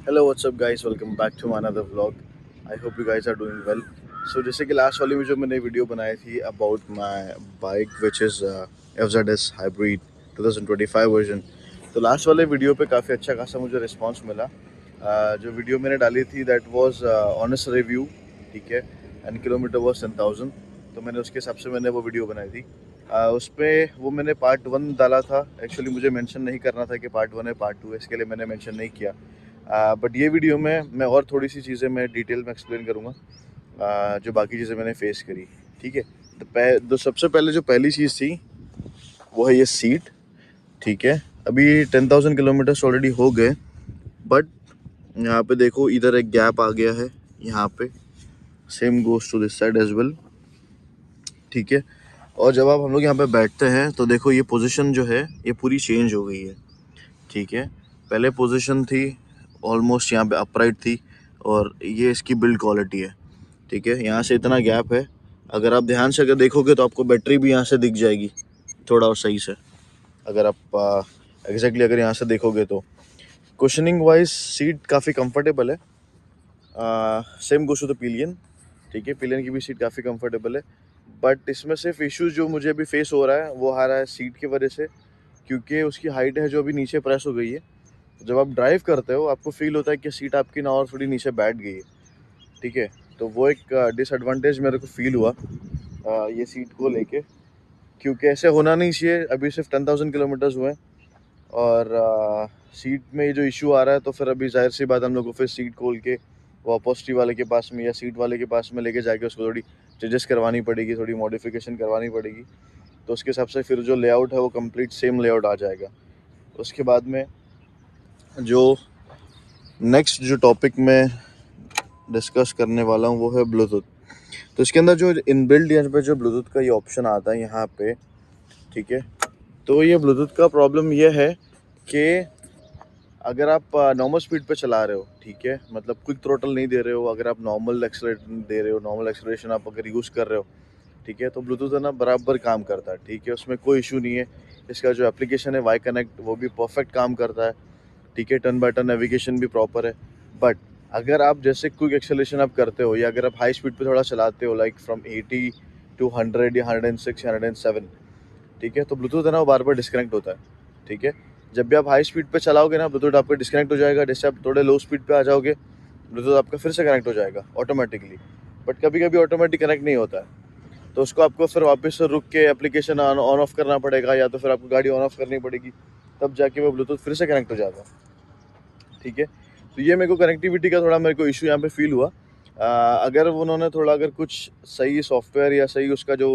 Hello, what's up guys? Welcome back to another vlog. I hope you guys are doing well. So जैसे कि last वाली में जो मैंने वीडियो बनाई थी about my bike which is FZS hybrid 2025 version, तो लास्ट वाले वीडियो पे काफ़ी अच्छा खासा मुझे रिस्पांस मिला। जो वीडियो मैंने डाली थी दैट वाज ऑनेस्ट रिव्यू, ठीक है, एंड किलोमीटर वाज 10,000। तो मैंने उसके हिसाब से मैंने वो वीडियो बनाई थी। उस पर वो मैंने पार्ट 1 डाला था। एक्चुअली मुझे मेंशन नहीं करना था कि पार्ट 1 है पार्ट 2 है, इसके लिए मैंने मेंशन नहीं किया। बट ये वीडियो में मैं और थोड़ी सी चीज़ें मैं डिटेल में एक्सप्लेन करूँगा, जो बाकी चीज़ें मैंने फेस करी, ठीक है। तो सबसे पहले जो पहली चीज़ थी वो है ये सीट, ठीक है। अभी 10,000 किलोमीटर्स ऑलरेडी हो गए, बट यहाँ पे देखो इधर एक गैप आ गया है यहाँ पे। Same goes to this side as well, ठीक है। और जब आप हम लोग यहाँ पे बैठते हैं तो देखो ये पोजीशन जो है ये पूरी चेंज हो गई है, ठीक है। पहले पोजीशन थी ऑलमोस्ट यहाँ पे अपराइट थी, और ये इसकी बिल्ड क्वालिटी है, ठीक है। यहाँ से इतना गैप है, अगर आप ध्यान से अगर देखोगे तो आपको बैटरी भी यहाँ से दिख जाएगी थोड़ा और सही से, अगर आप एग्जैक्टली अगर यहाँ से देखोगे तो। कुशनिंग वाइज सीट काफ़ी कंफर्टेबल है। Same goes to the pillion, ठीक है। पिलियन की भी सीट काफ़ी कंफर्टेबल है, बट इसमें सिर्फ इश्यूज जो मुझे अभी फेस हो रहा है वो आ रहा है सीट की वजह से, क्योंकि उसकी हाइट है जो अभी नीचे प्रेस हो गई है। जब आप ड्राइव करते हो आपको फील होता है कि सीट आपकी ना और थोड़ी नीचे बैठ गई है, ठीक है। तो वो एक डिसएडवांटेज मेरे को फील हुआ ये सीट को लेके, क्योंकि ऐसे होना नहीं चाहिए। अभी सिर्फ 10,000 किलोमीटर्स हुए हैं, और सीट में ये जो इशू आ रहा है, तो फिर अभी जाहिर सी बात हम लोग को फिर सीट खोल के वो अपोस्ट्री वाले के पास में या सीट वाले के पास में लेके जाके उसको थोड़ी चेंजेस करवानी पड़ेगी, थोड़ी मॉडिफिकेशन करवानी पड़ेगी। तो उसके हिसाब से फिर जो लेआउट है वो कंप्लीट सेम लेआउट आ जाएगा। उसके बाद में जो नेक्स्ट जो टॉपिक में डिस्कस करने वाला हूँ वो है ब्लूटूथ। तो इसके अंदर जो इनबिल्ड यहाँ पे जो ब्लूटूथ का ये ऑप्शन आता है यहाँ पे, ठीक है। तो ये ब्लूटूथ का प्रॉब्लम ये है कि अगर आप नॉर्मल स्पीड पे चला रहे हो, ठीक है, मतलब क्विक थ्रोटल नहीं दे रहे हो, अगर आप नॉर्मल एक्सेलरेशन दे रहे हो, नॉर्मल एक्सेलरेशन आप अगर यूज़ कर रहे हो, ठीक है, तो ब्लूटूथ है ना बराबर काम करता है, ठीक है। उसमें कोई इशू नहीं है। इसका जो एप्लीकेशन है वाई कनेक्ट वो भी परफेक्ट काम करता है, ठीक है। टर्न बाय टर्न नेविगेशन भी प्रॉपर है। बट अगर आप जैसे क्विक एक्सेलरेशन आप करते हो, या अगर आप हाई स्पीड पे थोड़ा चलाते हो लाइक फ्रॉम 80 टू 100 या 106 या 107, ठीक है, तो ब्लूटूथ है ना वो बार बार डिस्कनेक्ट होता है, ठीक है। जब भी आप हाई स्पीड पे चलाओगे ना ब्लूटूथ आपका डिस्कनेक्ट हो जाएगा। जैसे आप थोड़े लो स्पीड पे आ जाओगे ब्लूटूथ आपका फिर से कनेक्ट हो जाएगा ऑटोमेटिकली। बट कभी कभी ऑटोमेटिक कनेक्ट नहीं होता है, तो उसको आपको फिर वापस से रुक के एप्लीकेशन ऑन ऑफ करना पड़ेगा, या तो फिर आपको गाड़ी ऑन ऑफ करनी पड़ेगी, तब जाके वो ब्लूटूथ फिर से कनेक्ट हो जाता है, ठीक है। तो ये मेरे को कनेक्टिविटी का थोड़ा मेरे को इशू यहाँ पे फील हुआ। अगर उन्होंने थोड़ा अगर कुछ सही सॉफ्टवेयर या सही उसका जो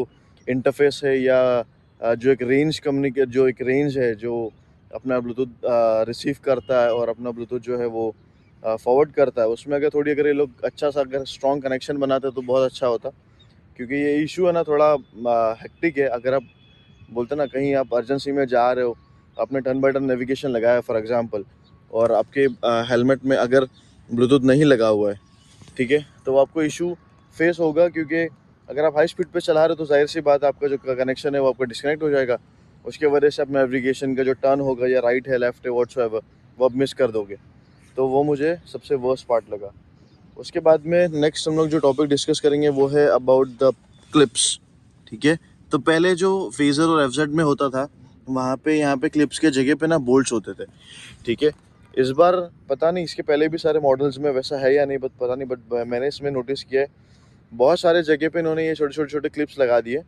इंटरफेस है, या जो एक रेंज कम्युनिकेट जो एक रेंज है जो अपना ब्लूटूथ रिसीव करता है और अपना ब्लूटूथ जो है वो फॉरवर्ड करता है, उसमें अगर थोड़ी अगर ये लोग अच्छा सा अगर स्ट्रॉन्ग कनेक्शन बनाते तो बहुत अच्छा होता। क्योंकि ये इशू है ना थोड़ा हेक्टिक है। अगर आप बोलते ना कहीं आप अर्जेंसी में जा रहे हो, आपने टर्न बाय टर्न नेविगेशन लगाया फॉर एग्जांपल, और आपके हेलमेट में अगर ब्लूटूथ नहीं लगा हुआ है, ठीक है, तो आपको इशू फेस होगा। क्योंकि अगर आप हाई स्पीड पे चला रहे हो तो जाहिर सी बात है आपका जो कनेक्शन है वो आपका डिस्कनेक्ट हो जाएगा। उसके वजह से आप नेविगेशन का जो टर्न होगा या राइट है लेफ्ट है व्हाटसोएवर वो आप मिस कर दोगे। तो वो मुझे सबसे वर्स्ट पार्ट लगा। उसके बाद में नेक्स्ट हम लोग जो टॉपिक डिस्कस करेंगे वो है अबाउट द क्लिप्स, ठीक है। तो पहले जो फेजर और एफजेड में होता था वहाँ पे यहाँ पे क्लिप्स के जगह पे ना बोल्ट्स होते थे, ठीक है। इस बार पता नहीं इसके पहले भी सारे मॉडल्स में वैसा है या नहीं, बट पता नहीं, बट मैंने इसमें नोटिस किया है बहुत सारे जगह पे इन्होंने ये छोटे छोटे छोटे क्लिप्स लगा दिए,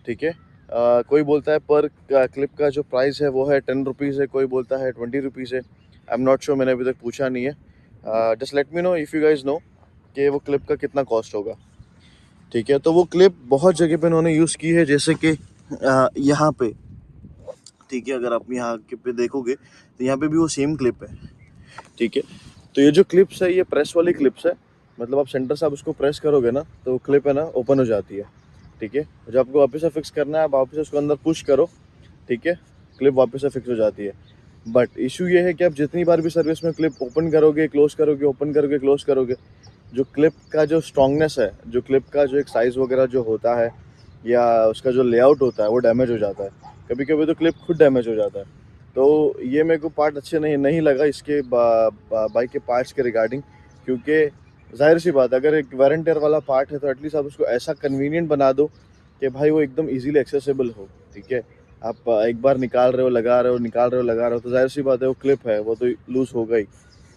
ठीक है। कोई बोलता है पर क्लिप का जो प्राइस है वो है 10 रुपीज़ है, कोई बोलता है 20 रुपीज़ है। आई एम नॉट श्योर, मैंने अभी तक पूछा नहीं है। Just let me know if you guys know कि वो क्लिप का कितना कॉस्ट होगा, ठीक है। तो वो क्लिप बहुत जगह पे इन्होंने यूज़ की है, जैसे कि यहाँ पे, ठीक है, अगर आप यहाँ के पे देखोगे तो यहाँ पे भी वो सेम क्लिप है, ठीक है। तो ये जो क्लिप्स है ये प्रेस वाली क्लिप्स है, मतलब आप सेंटर से आप उसको प्रेस करोगे ना तो वो क्लिप है ना ओपन हो जाती है, ठीक है। जब आपको वापस से फिक्स करना है आप वापस से उसको अंदर पुश करो, ठीक है, क्लिप वापस से फिक्स हो जाती है। बट इशू ये है कि आप जितनी बार भी सर्विस में क्लिप ओपन करोगे क्लोज करोगे ओपन करोगे क्लोज करोगे, जो क्लिप का जो स्ट्रॉन्गनेस है, जो क्लिप का जो एक साइज़ वगैरह जो होता है या उसका जो लेआउट होता है वो डैमेज हो जाता है। कभी कभी तो क्लिप खुद डैमेज हो जाता है, तो ये मेरे को पार्ट अच्छे नहीं लगा इसके बाइक के पार्ट्स के रिगार्डिंग, क्योंकि जाहिर सी बात अगर एक वारंटियर वाला पार्ट है तो एटलीस्ट आप उसको ऐसा कन्वीनियंट बना दो कि भाई वो एकदम इजीली एक्सेसिबल हो। ठीक है, आप एक बार निकाल रहे हो लगा रहे हो, निकाल रहे हो लगा रहे हो, तो जाहिर सी बात है वो क्लिप है वो तो लूज हो गई।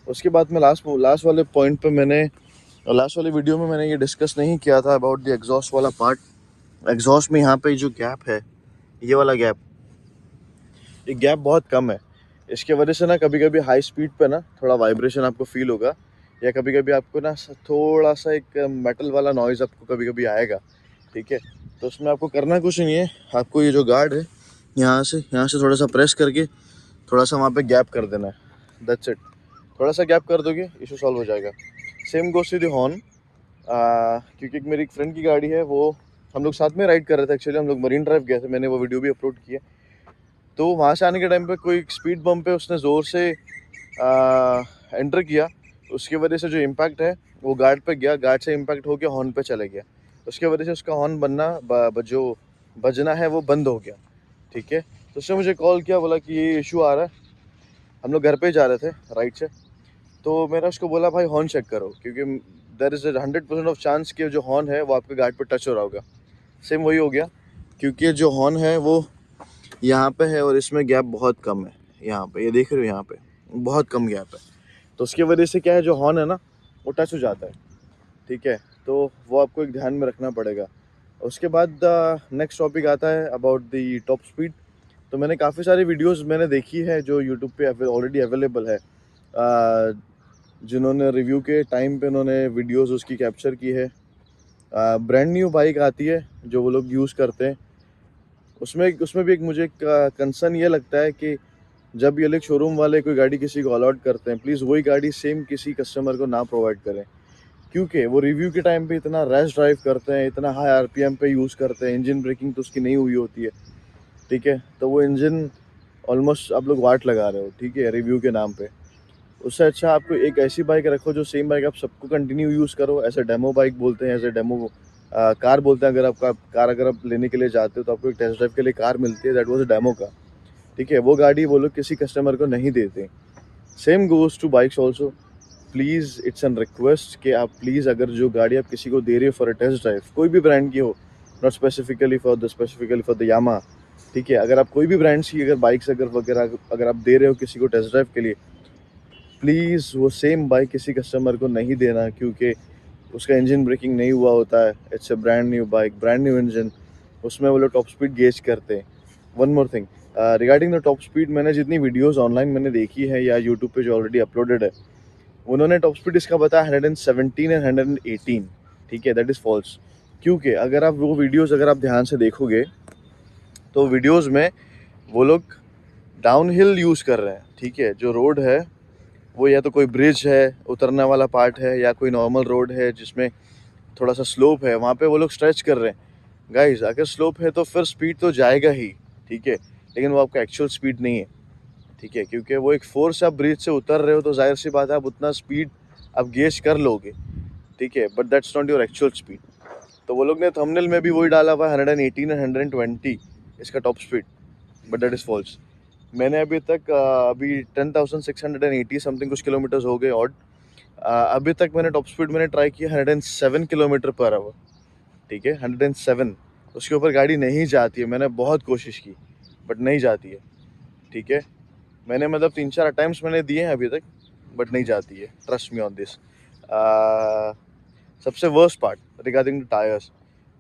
उसके बाद में लास्ट वाले पॉइंट पे मैंने, लास्ट वाली वीडियो में मैंने ये डिस्कस नहीं किया था अबाउट द एग्जॉस्ट वाला पार्ट। एग्जॉस्ट में यहाँ पे जो गैप है, ये वाला गैप, ये गैप बहुत कम है। इसके वजह से ना कभी कभी हाई स्पीड पे ना थोड़ा वाइब्रेशन आपको फील होगा, या कभी कभी आपको ना थोड़ा सा एक मेटल वाला नॉइज़ आपको कभी कभी आएगा। ठीक है, तो उसमें आपको करना कुछ नहीं है, आपको ये जो गार्ड है यहाँ से थोड़ा सा प्रेस करके थोड़ा सा वहाँ पे गैप कर देना है, दैट्स इट। थोड़ा सा गैप कर दोगे इशू सॉल्व हो जाएगा। Same goes to the horn, क्योंकि मेरी एक फ्रेंड की गाड़ी है, वो हम लोग साथ में राइड कर रहे थे। एक्चुअली हम लोग मरीन ड्राइव गए थे, मैंने वो वीडियो भी अपलोड की है। तो वहाँ से आने के टाइम पे कोई स्पीड बम पे उसने ज़ोर से एंटर किया, उसकी वजह से जो इम्पैक्ट है वो गार्ड पे गया, गार्ड से इम्पैक्ट होकर हॉर्न पे चले गया, उसके वजह से उसका हॉर्न जो बजना है वो बंद हो गया। ठीक है, तो उसने मुझे कॉल किया, बोला कि ये इशू आ रहा है। हम लोग घर पे जा रहे थे राइड से, तो मैंने उसको बोला भाई हॉर्न चेक करो, क्योंकि देयर इज़ 100% ऑफ चांस कि जो हॉर्न है वो आपके गार्ड पे टच हो रहा होगा। सेम वही हो गया, क्योंकि जो हॉर्न है वो यहाँ पे है और इसमें गैप बहुत कम है। यहाँ पे ये देख रहे हो, यहाँ पे बहुत कम गैप है, तो उसकी वजह से क्या है, जो हॉर्न है ना वो टच हो जाता है। ठीक है, तो वो आपको एक ध्यान में रखना पड़ेगा। उसके बाद नेक्स्ट टॉपिक आता है अबाउट द टॉप स्पीड। तो मैंने काफ़ी सारी वीडियोस मैंने देखी है जो यूट्यूब पे ऑलरेडी अवेलेबल है, जिन्होंने रिव्यू के टाइम पे उन्होंने वीडियोस उसकी कैप्चर की है। ब्रांड न्यू बाइक आती है जो वो लोग यूज़ करते हैं, उसमें भी एक मुझे एक कंसर्न ये लगता है कि जब ये लोग शोरूम वाले कोई गाड़ी किसी को अलॉट करते हैं, प्लीज़ वही गाड़ी सेम किसी कस्टमर को ना प्रोवाइड करें, क्योंकि वो रिव्यू के टाइम पे इतना रैश ड्राइव करते हैं, इतना हाई आरपीएम पे यूज़ करते हैं, इंजन ब्रेकिंग तो उसकी नहीं हुई होती है। ठीक है, तो वो इंजन ऑलमोस्ट आप लोग वाट लगा रहे हो, ठीक है, रिव्यू के नाम पे। उससे अच्छा आपको एक ऐसी बाइक रखो जो सेम बाइक आप सबको कंटिन्यू यूज़ करो। ऐसे डेमो बाइक बोलते हैं, ऐसे डेमो कार बोलते हैं। अगर आपका कार अगर आप लेने के लिए जाते हो तो आपको एक टेस्ट ड्राइव के लिए कार मिलती है, दैट वाज अ डेमो का। ठीक है, वो गाड़ी वो लोग किसी कस्टमर को नहीं देते। Same goes to bikes also. Please it's an request कि आप प्लीज़ अगर जो गाड़ी आप किसी को दे रहे हो फॉर अ टेस्ट ड्राइव, कोई भी ब्रांड की हो, नॉट स्पेसिफिकली फॉर द यामा, ठीक है, अगर आप कोई भी ब्रांड्स की अगर बाइक्स अगर वगैरह अगर आप दे रहे हो किसी को टेस्ट ड्राइव के लिए, प्लीज़ वो सेम बाइक किसी कस्टमर को नहीं देना, क्योंकि उसका इंजन ब्रेकिंग नहीं हुआ होता है। It's a brand new bike, brand new engine, उसमें वो लोग टॉप स्पीड गेज करते हैं। One more thing regarding the top speed, मैंने जितनी वीडियोस ऑनलाइन मैंने देखी है या यूट्यूब पे जो ऑलरेडी अपलोडेड है, उन्होंने टॉप स्पीड इसका बताया 117 एंड 118। ठीक है, दैट इज़ फॉल्स, क्योंकि अगर आप वो वीडियोस अगर आप ध्यान से देखोगे तो वीडियोस में वो लोग डाउन हिल यूज़ कर रहे हैं। ठीक है, जो रोड है वो या तो कोई ब्रिज है, उतरने वाला पार्ट है, या कोई नॉर्मल रोड है जिसमें थोड़ा सा स्लोप है, वहाँ पे वो लोग स्ट्रेच कर रहे हैं। गाइस अगर स्लोप है तो फिर स्पीड तो जाएगा ही, ठीक है, लेकिन वो आपका एक्चुअल स्पीड नहीं है। ठीक है, क्योंकि वो एक फोर्स आप ब्रिज से उतर रहे हो तो जाहिर सी बात है आप उतना स्पीड आप गेज कर लोगे। ठीक है, but that's not your actual speed. तो वो लोग ने थंबनेल में भी वही डाला हुआ 118 एंड 120 इसका top speed, but that is false. मैंने अभी तक अभी 10,680 समथिंग कुछ किलोमीटर्स हो गए और अभी तक मैंने टॉप स्पीड मैंने ट्राई किया 107 किलोमीटर पर आवर। ठीक है, 107, उसके ऊपर गाड़ी नहीं जाती है। मैंने बहुत कोशिश की बट नहीं जाती है। ठीक है, मैंने मतलब 3-4 अटैम्प्ट्स मैंने दिए हैं अभी तक, बट नहीं जाती है। Trust me on this. सबसे worst part regarding the tyres,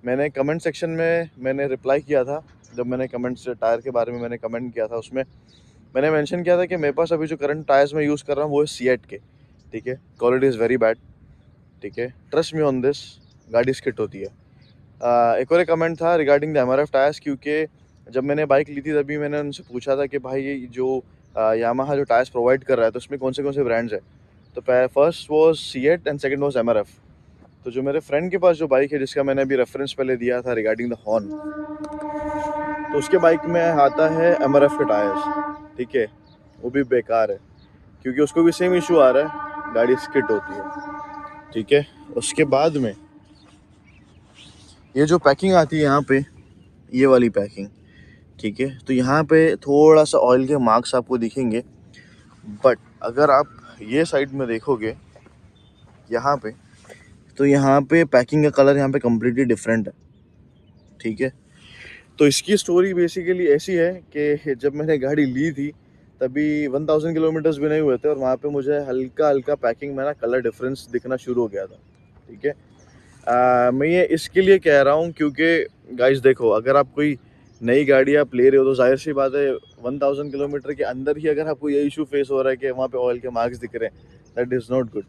मैंने कमेंट सेक्शन में मैंने रिप्लाई किया था, जब मैंने कमेंट्स टायर के बारे में मैंने कमेंट किया था, उसमें मैंने मेंशन किया था कि मेरे पास अभी जो करंट टायर्स मैं यूज़ कर रहा हूँ वो है सीएट के। ठीक है, क्वालिटी इज़ वेरी बैड। ठीक है, ट्रस्ट मी ऑन दिस, गाड़ी स्किट होती है। एक और एक कमेंट था रिगार्डिंग द एमआरएफ टायर्स, क्योंकि जब मैंने बाइक ली थी तभी मैंने उनसे पूछा था कि भाई ये जो यामाहा जो टायर्स प्रोवाइड कर रहा है तो उसमें कौन से ब्रांड्स हैं। तो first was CEAT and second was MRF. तो जो मेरे फ्रेंड के पास जो बाइक है जिसका मैंने अभी रेफरेंस पहले दिया था रिगार्डिंग द हॉर्न, तो उसके बाइक में आता है एमआरएफ के टायर्स। ठीक है, वो भी बेकार है, क्योंकि उसको भी सेम इशू आ रहा है, गाड़ी स्किट होती है। ठीक है, उसके बाद में ये जो पैकिंग आती है यहाँ पे, ये वाली पैकिंग, ठीक है। तो यहाँ पे थोड़ा सा ऑयल के मार्क्स आपको दिखेंगे, बट अगर आप ये साइड में देखोगे यहाँ पे, तो यहाँ पे पैकिंग का कलर यहाँ पे कम्प्लीटली डिफरेंट है। ठीक है। तो इसकी स्टोरी बेसिकली ऐसी है कि जब मैंने गाड़ी ली थी तभी 1000 किलोमीटर्स भी नहीं हुए थे, और वहाँ पे मुझे हल्का हल्का पैकिंग में ना कलर डिफरेंस दिखना शुरू हो गया था। ठीक है। मैं ये इसके लिए कह रहा हूँ क्योंकि गाइस देखो, अगर आप कोई नई गाड़ी आप ले रहे हो तो जाहिर सी बात है 1000 किलोमीटर के अंदर ही अगर आपको ये इशू फेस हो रहा है कि वहाँ पे ऑयल के मार्क्स दिख रहे हैं, दैट इज़ नॉट गुड।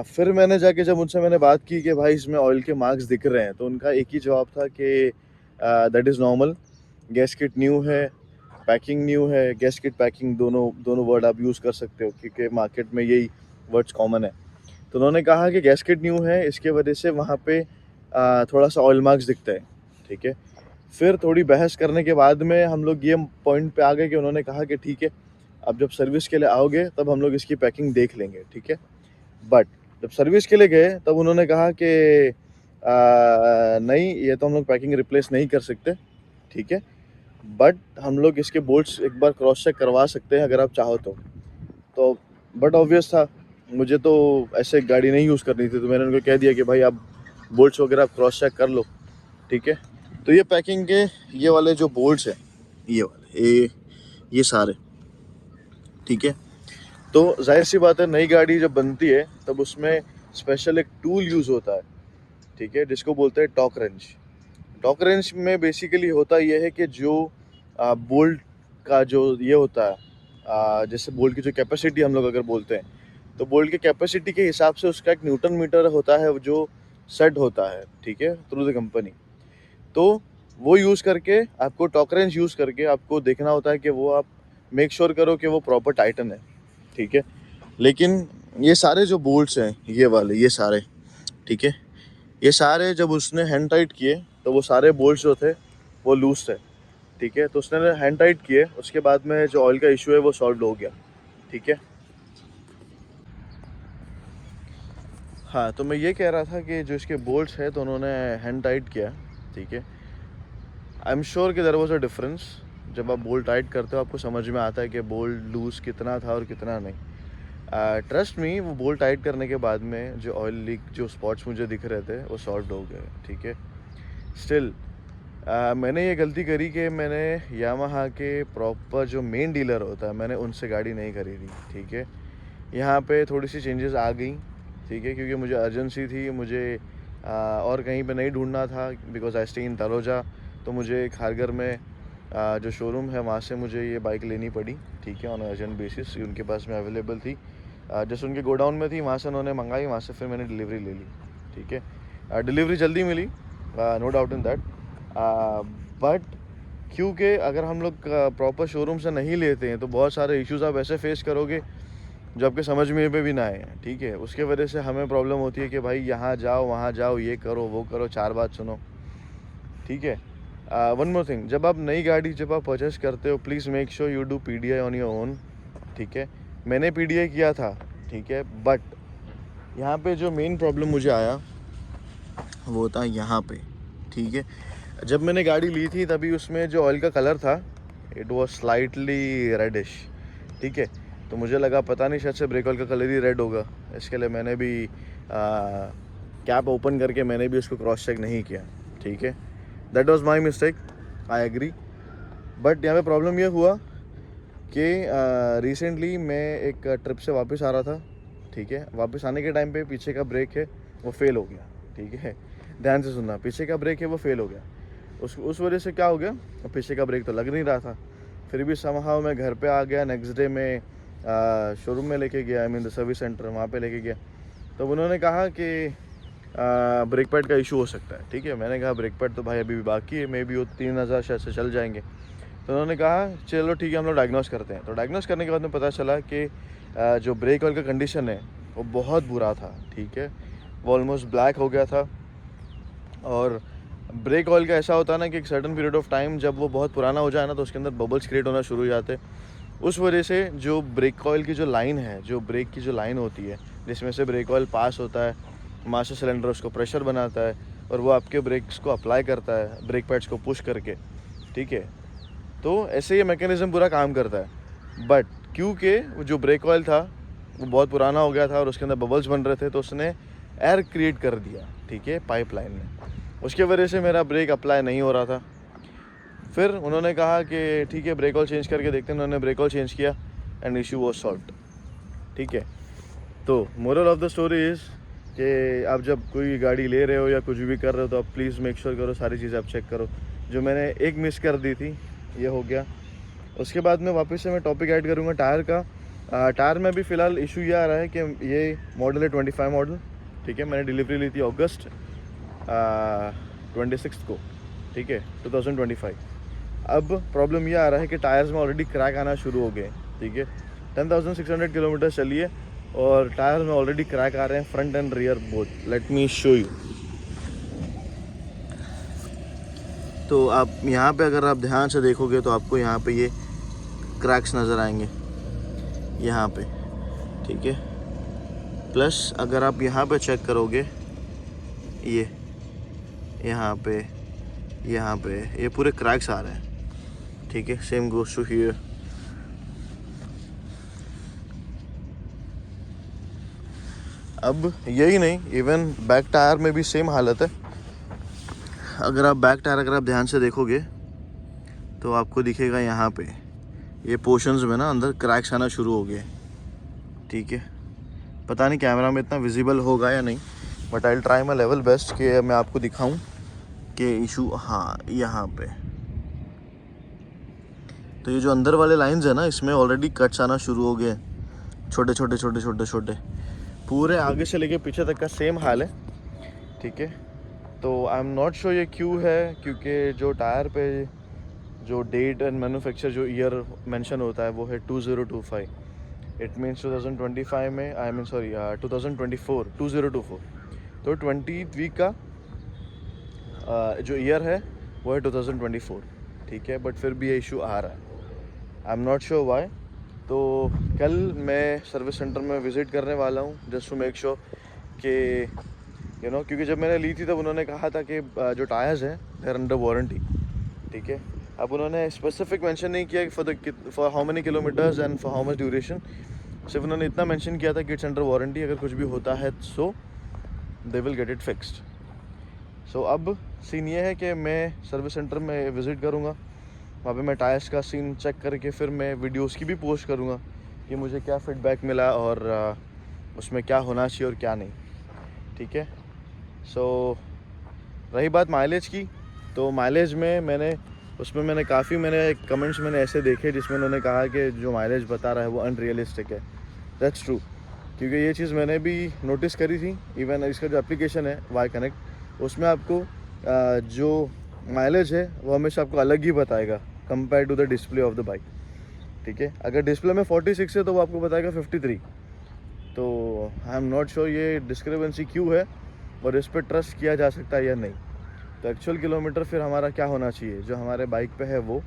फिर मैंने जाके जब उनसे मैंने बात की कि भाई इसमें ऑयल के मार्क्स दिख रहे हैं, तो उनका एक ही जवाब था कि that is normal, gasket new है, पैकिंग न्यू है। गैस्केट पैकिंग दोनों दोनों वर्ड आप यूज़ कर सकते हो क्योंकि मार्केट में यही वर्ड्स कॉमन है। तो उन्होंने कहा कि गैस्केट न्यू है, इसके वजह से वहाँ पे थोड़ा सा ऑयल मार्क्स दिखता है। ठीक है। फिर थोड़ी बहस करने के बाद में हम लोग ये पॉइंट पे आ गए कि उन्होंने कहा कि ठीक है, अब जब सर्विस के लिए आओगे तब हम लोग इसकी पैकिंग देख लेंगे। ठीक है। बट जब सर्विस के लिए गए तब उन्होंने कहा कि नहीं, ये तो हम लोग पैकिंग रिप्लेस नहीं कर सकते। ठीक है। बट हम लोग इसके बोल्ट्स एक बार क्रॉस चेक करवा सकते हैं अगर आप चाहो तो बट ऑब्वियस था, मुझे तो ऐसे गाड़ी नहीं यूज़ करनी थी, तो मैंने उनको कह दिया कि भाई आप बोल्ट्स वगैरह आप क्रॉस चेक कर लो। ठीक है। तो ये पैकिंग के ये वाले जो बोल्ट्स हैं, ये वाले ये सारे, ठीक है। तो जाहिर सी बात है, नई गाड़ी जब बनती है तब उसमें स्पेशल एक टूल यूज़ होता है। ठीक है। जिसको बोलते हैं टॉक रेंच। टॉक रेंच में बेसिकली होता ये है कि जो बोल्ट का जो ये होता है, जैसे बोल्ट की जो कैपेसिटी हम लोग अगर बोलते हैं, तो बोल्ट की कैपेसिटी के हिसाब से उसका एक न्यूटन मीटर होता है जो सेट होता है। ठीक है। Through the company. तो वो यूज़ करके आपको टॉक रेंच यूज़ करके आपको देखना होता है कि वो आप मेक श्योर करो कि वो प्रॉपर टाइटन है। ठीक है। लेकिन ये सारे जो बोल्ट्स हैं, ये वाले ये सारे, ठीक है, ये सारे जब उसने हैंड टाइट किए तो वो सारे बोल्ट्स जो थे वो लूज थे। ठीक है। तो उसने हैंड टाइट किए, उसके बाद में जो ऑयल का इशू है वो सॉल्व हो गया। ठीक है। हाँ, तो मैं ये कह रहा था कि जो इसके बोल्ट्स है तो उन्होंने हैंड टाइट किया। ठीक है। आई एम श्योर कि देयर वाज अ डिफरेंस। जब आप बोल्ट टाइट करते हो आपको समझ में आता है कि बोल्ट लूज़ कितना था और कितना नहीं। ट्रस्ट मी, वो बोल्ट टाइट करने के बाद में जो ऑयल लीक जो स्पॉट्स मुझे दिख रहे थे वो सॉल्व हो गए। ठीक है। स्टिल मैंने ये गलती करी कि मैंने यामाहा के प्रॉपर जो मेन डीलर होता है मैंने उनसे गाड़ी नहीं खरीदी। ठीक है। यहाँ पे थोड़ी सी चेंजेस आ गई। ठीक है। क्योंकि मुझे अर्जेंसी थी, मुझे और कहीं पे नहीं ढूंढना था, because I stay in Taloja. तो मुझे खारगर में जो शोरूम है वहाँ से मुझे ये बाइक लेनी पड़ी। ठीक है। ऑन अर्जेंट बेसिस उनके पास में अवेलेबल थी, जैसे उनके गोडाउन में थी, वहाँ से उन्होंने मंगाई, वहाँ से फिर मैंने डिलीवरी ले ली। ठीक है। डिलीवरी जल्दी मिली, no doubt in that. But क्योंकि अगर हम लोग प्रॉपर शोरूम से नहीं लेते हैं तो बहुत सारे इश्यूज आप ऐसे फेस करोगे जो आपके समझ में भी ना आए। ठीक है। उसके वजह से हमें प्रॉब्लम होती है कि भाई यहाँ जाओ वहाँ जाओ, ये करो वो करो, चार बात सुनो। ठीक है। वन मोर थिंग, जब आप नई गाड़ी जब आप परचेस करते हो, please make sure you do PDI on your own. ठीक है। मैंने PDI किया था। ठीक है। बट यहाँ पे जो मेन प्रॉब्लम मुझे आया वो था यहाँ पे। ठीक है। जब मैंने गाड़ी ली थी तभी उसमें जो ऑयल का कलर था इट वॉज स्लाइटली रेडिश। ठीक है। तो मुझे लगा पता नहीं शायद से ब्रेक ऑयल का कलर ही रेड होगा, इसके लिए मैंने भी कैप ओपन करके मैंने भी उसको क्रॉस चेक नहीं किया। ठीक है। That was my mistake, I agree. But यहाँ पे प्रॉब्लम ये हुआ कि रिसेंटली मैं एक ट्रिप से वापस आ रहा था। ठीक है। वापस आने के टाइम पे पीछे का ब्रेक है वो फेल हो गया। ठीक है। ध्यान से सुनना, पीछे का ब्रेक है वो फेल हो गया। उस वजह से क्या हो गया, पीछे का ब्रेक तो लग नहीं रहा था। फिर भी समहाउ मैं घर पे आ गया। नेक्स्ट डे में शोरूम में लेके गया, I mean the service centre, वहाँ पे लेके गया। तो उन्होंने कहा कि ब्रेक पैड का इशू हो सकता है। ठीक है। मैंने कहा ब्रेक पैड तो भाई अभी भी बाकी है, मे बी वो 3000 शायद से चल जाएंगे। तो उन्होंने कहा चलो ठीक है हम लोग डायग्नोस करते हैं। तो डायग्नोस करने के बाद में पता चला कि जो ब्रेक ऑयल का कंडीशन है वो बहुत बुरा था। ठीक है। वो ऑलमोस्ट ब्लैक हो गया था। और ब्रेक ऑयल का ऐसा होता है ना कि एक सर्टन पीरियड ऑफ टाइम जब वो बहुत पुराना हो जाए ना तो उसके अंदर बबल्स क्रिएट होना शुरू हो जाते हैं। उस वजह से जो ब्रेक ऑयल की जो लाइन है, जो ब्रेक की जो लाइन होती है जिसमें से ब्रेक ऑयल पास होता है, मास्टर सिलेंडर उसको प्रेशर बनाता है और वो आपके ब्रेक्स को अप्लाई करता है, ब्रेक पैड्स को पुश करके। ठीक है। तो ऐसे ये मैकेनिज़्म पूरा काम करता है। बट क्योंकि जो ब्रेक ऑयल था वो बहुत पुराना हो गया था और उसके अंदर बबल्स बन रहे थे, तो उसने एयर क्रिएट कर दिया, ठीक है, पाइपलाइन में। उसके वजह से मेरा ब्रेक अप्लाई नहीं हो रहा था। फिर उन्होंने कहा कि ठीक है ब्रेक ऑयल चेंज करके देखते हैं। उन्होंने ब्रेक ऑयल चेंज किया एंड इशू वॉज सॉल्व्ड, ठीक है। तो moral of the story is कि आप जब कोई गाड़ी ले रहे हो या कुछ भी कर रहे हो तो आप प्लीज़ मेक श्योर करो सारी चीज़ें आप चेक करो। जो मैंने एक मिस कर दी थी ये हो गया। उसके बाद में वापस से मैं टॉपिक ऐड करूँगा टायर का। टायर में भी फ़िलहाल इशू ये आ रहा है कि ये मॉडल है 25 मॉडल, ठीक है। मैंने डिलीवरी ली थी अगस्त 26 को, ठीक है, 2025। अब प्रॉब्लम ये आ रहा है कि टायर्स में ऑलरेडी क्रैक आना शुरू हो गए, ठीक है। 10,600 किलोमीटर चलिए और टायर्स में ऑलरेडी क्रैक आ रहे हैं, front end rear both. Let me show you. तो आप यहाँ पे अगर आप ध्यान से देखोगे तो आपको यहाँ पे ये क्रैक्स नज़र आएंगे यहाँ पे, ठीक है। प्लस अगर आप यहाँ पे चेक करोगे ये यहाँ पे ये पूरे क्रैक्स आ रहे हैं, ठीक है। Same goes to here. अब यही नहीं, इवन बैक टायर में भी सेम हालत है। अगर आप बैक टायर अगर आप ध्यान से देखोगे तो आपको दिखेगा यहाँ पे ये पोर्शंस में ना अंदर क्रैक्स आना शुरू हो गए, ठीक है। पता नहीं कैमरा में इतना विजिबल होगा या नहीं, but I will try my level best कि मैं आपको दिखाऊं कि इशू, हाँ यहाँ पे तो ये जो अंदर वाले लाइंस है ना इसमें ऑलरेडी कट्स आना शुरू हो गए, छोटे छोटे पूरे आगे से लेके पीछे तक का सेम हाल है, ठीक है। तो आई एम नॉट श्योर ये क्यों है, क्योंकि जो टायर पे जो डेट एंड मैन्युफैक्चर जो ईयर मेंशन होता है वो है 2025। इट मीन्स 2025 में, आई मीन सॉरी 2024 2024, तो 20th वीक का जो ईयर है वो है 2024, ठीक है। बट फिर भी ये इशू आ रहा है, I am not sure why. तो कल मैं सर्विस सेंटर में विज़िट करने वाला हूँ जस्ट टू मेक श्योर कि क्योंकि जब मैंने ली थी तब उन्होंने कहा था कि जो टायर्स हैं दे आर अंडर वारंटी, ठीक है। अब उन्होंने स्पेसिफिक मेंशन नहीं किया for how many kilometres and for how much duration. सिर्फ उन्होंने इतना मेंशन किया था कि इट्स अंडर वारंटी, अगर कुछ भी होता है so they will get it fixed. So अब सीन ये है कि मैं सर्विस सेंटर में विज़िट करूँगा, वहाँ पे मैं टायर्स का सीन चेक करके फिर मैं वीडियोस की भी पोस्ट करूँगा कि मुझे क्या फ़ीडबैक मिला और उसमें क्या होना चाहिए और क्या नहीं, ठीक है। सो रही बात माइलेज की, तो माइलेज में मैंने काफ़ी कमेंट्स मैंने ऐसे देखे जिसमें उन्होंने कहा कि जो माइलेज बता रहा है वो अनरियलिस्टिक है। दैट्स ट्रू, क्योंकि ये चीज़ मैंने भी नोटिस करी थी। इवन इसका जो एप्लीकेशन है वाई कनेक्ट, उसमें आपको जो माइलेज है वो हमेशा आपको अलग ही बताएगा compare to the display of the bike, ठीक है। अगर डिस्प्ले में 46 है तो वो आपको बताएगा 53। तो आई एम नॉट श्योर ये डिस्क्रिपेंसी क्यों है और इस पर ट्रस्ट किया जा सकता है या नहीं। तो एक्चुअल किलोमीटर फिर हमारा क्या होना चाहिए, जो हमारे बाइक पे है वो,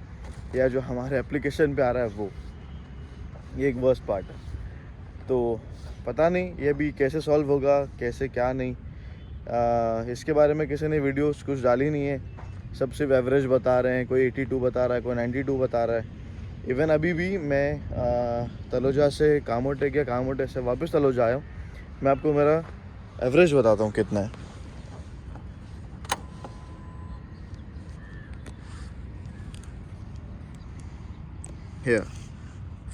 या जो हमारे एप्लीकेशन पे आ रहा है वो, ये एक वर्स्ट पार्ट है। तो पता नहीं ये भी कैसे सॉल्व होगा, कैसे क्या नहीं। इसके बारे में किसी ने वीडियोस कुछ डाली नहीं है, सब सिर्फ एवरेज बता रहे हैं। कोई 82 बता रहा है, कोई 92 बता रहा है। इवन अभी भी मैं तलोजा से कामोटे से वापस तलोजा आया हूँ। मैं आपको मेरा एवरेज बताता हूँ कितना है। हियर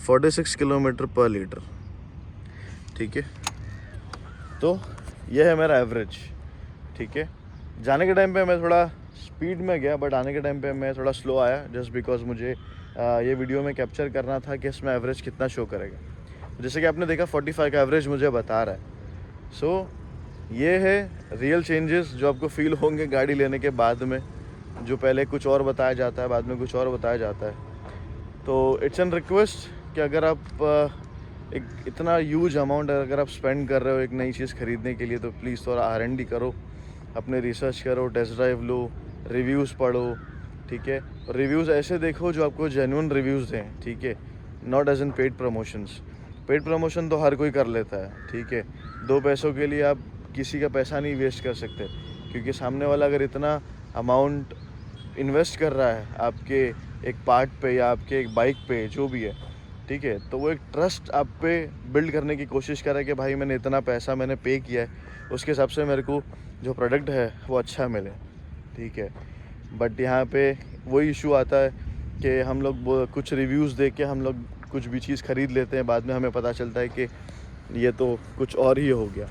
46 किलोमीटर पर लीटर, ठीक है। तो ये है मेरा एवरेज, ठीक है। जाने के टाइम पे मैं थोड़ा स्पीड में गया, बट आने के टाइम पे मैं थोड़ा स्लो आया, जस्ट बिकॉज मुझे ये वीडियो में कैप्चर करना था कि इसमें एवरेज कितना शो करेगा। जैसे कि आपने देखा 45 का एवरेज मुझे बता रहा है। सो ये है रियल चेंजेस जो आपको फील होंगे गाड़ी लेने के बाद में, जो पहले कुछ और बताया जाता है, बाद में कुछ और बताया जाता है। तो इट्स एन रिक्वेस्ट कि अगर आप एक इतना ह्यूज अमाउंट अगर आप स्पेंड कर रहे हो एक नई चीज़ ख़रीदने के लिए, तो प्लीज़ थोड़ा R&D करो, अपने रिसर्च करो, टेस्ट ड्राइव लो, रिव्यूज़ पढ़ो, ठीक है। रिव्यूज़ ऐसे देखो जो आपको जेन्युइन रिव्यूज़ दें, ठीक है, not as in paid promotions. Paid promotion तो हर कोई कर लेता है, ठीक है। 2 पैसों के लिए आप किसी का पैसा नहीं वेस्ट कर सकते, क्योंकि सामने वाला अगर इतना अमाउंट इन्वेस्ट कर रहा है आपके एक पार्ट पे या आपके एक बाइक पे, जो भी है, ठीक है, तो वो एक ट्रस्ट आप पे बिल्ड करने की कोशिश कर रहा है कि भाई मैंने इतना पैसा मैंने पे किया है, उसके हिसाब से मेरे को जो प्रोडक्ट है वो अच्छा मिले, ठीक है। बट यहाँ पे वही इशू आता है कि हम लोग कुछ रिव्यूज़ देख के हम लोग कुछ भी चीज़ ख़रीद लेते हैं, बाद में हमें पता चलता है कि ये तो कुछ और ही हो गया।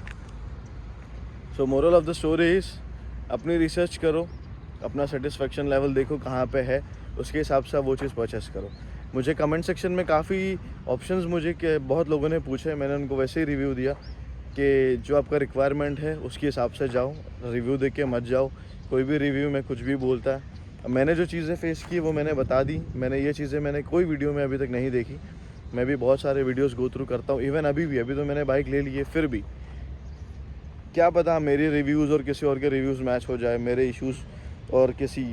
सो moral of the story is, अपनी रिसर्च करो, अपना सेटिस्फेक्शन लेवल देखो कहाँ पे है, उसके हिसाब से आप वो चीज़ परचेस करो। मुझे कमेंट सेक्शन में काफ़ी ऑप्शंस मुझे के बहुत लोगों ने पूछे, मैंने उनको वैसे ही रिव्यू दिया कि जो आपका रिक्वायरमेंट है उसके हिसाब से जाओ, रिव्यू देख के मत जाओ। कोई भी रिव्यू में कुछ भी बोलता है। मैंने जो चीज़ें फ़ेस की वो मैंने बता दी। मैंने ये चीज़ें मैंने कोई वीडियो में अभी तक नहीं देखी। मैं भी बहुत सारे वीडियोस गो थ्रू करता हूँ, इवन अभी भी, अभी तो मैंने बाइक ले ली है, फिर भी क्या पता मेरे रिव्यूज़ और किसी और के रिव्यूज़ मैच हो जाए, मेरे इश्यूज़ और किसी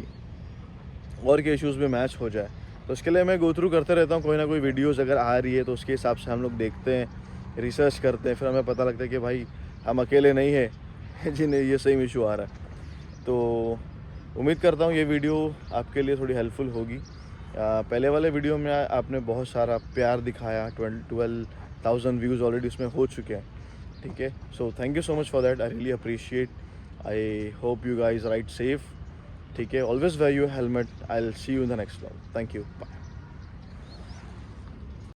और के इश्यूज़ में मैच हो जाए। तो उसके लिए मैं गो थ्रू करते रहता हूँ, कोई ना कोई वीडियोज़ अगर आ रही है तो उसके हिसाब से हम लोग देखते हैं, रिसर्च करते हैं, फिर हमें पता लगता है कि भाई हम अकेले नहीं हैं जिन्हें ये सेम इशू आ रहा है। तो उम्मीद करता हूँ ये वीडियो आपके लिए थोड़ी हेल्पफुल होगी। पहले वाले वीडियो में आपने बहुत सारा प्यार दिखाया, 12,000 व्यूज़ ऑलरेडी उसमें हो चुके हैं, ठीक है। So thank you so much for that, I really appreciate. I hope you guys ride safe, ठीक है। Always wear your helmet. I will see you in the next vlog. Thank you, bye.